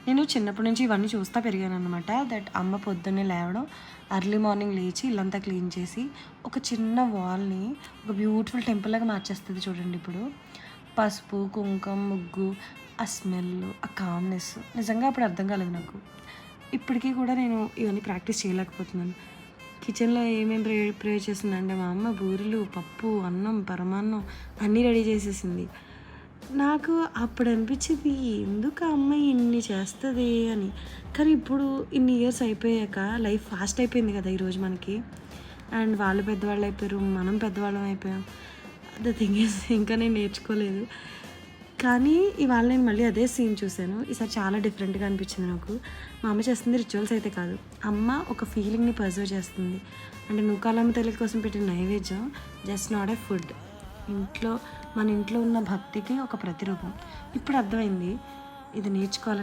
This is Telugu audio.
నేను చిన్నప్పటి నుంచి ఇవన్నీ చూస్తా పెరిగాను అనమాట. దట్ అమ్మ పొద్దున్నే లేవడం, ఎర్లీ మార్నింగ్ లేచి ఇల్లంతా క్లీన్ చేసి ఒక చిన్న వాల్ని ఒక బ్యూటిఫుల్ టెంపుల్ లాగా మార్చేస్తుంది చూడండి. ఇప్పుడు పసుపు, కుంకుమ, ముగ్గు, ఆ స్మెల్, ఆ కామ్నెస్ నిజంగా అప్పుడు అర్థం కాలేదు నాకు. ఇప్పటికీ కూడా నేను ఇవన్నీ ప్రాక్టీస్ చేయలేకపోతున్నాను. కిచెన్లో ఏమేమి ప్రిపేర్ చేసిందంటే మా అమ్మ బూరెలు, పప్పు, అన్నం, పరమాన్నం అన్నీ రెడీ చేసేసింది. నాకు అప్పుడు అనిపించింది ఎందుకు ఆ అమ్మాయి ఇన్ని చేస్తుంది అని. కానీ ఇప్పుడు ఇన్ని ఇయర్స్ అయిపోయాక లైఫ్ ఫాస్ట్ అయిపోయింది కదా ఈరోజు మనకి. అండ్ వాళ్ళు పెద్దవాళ్ళు అయిపోయారు, మనం పెద్దవాళ్ళం అయిపోయాం. ద థింగ్ ఈజ్ ఇంకా నేను నేర్చుకోలేదు. కానీ ఇవాళ నేను మళ్ళీ అదే సీన్ చూశాను. ఈసారి చాలా డిఫరెంట్గా అనిపించింది నాకు. మా అమ్మ చేస్తుంది రిచువల్స్ అయితే కాదు, అమ్మ ఒక ఫీలింగ్ని పర్సర్వ్ చేస్తుంది. అంటే నూకాలమ్మ తల్లి కోసం పెట్టిన నైవేద్యం జస్ట్ నాట్ ఏ ఫుడ్, మన ఇంట్లో ఉన్న భక్తికి ఒక ప్రతిరూపం. ఇప్పుడు అర్థమైంది ఇది నేర్చుకోవాలి.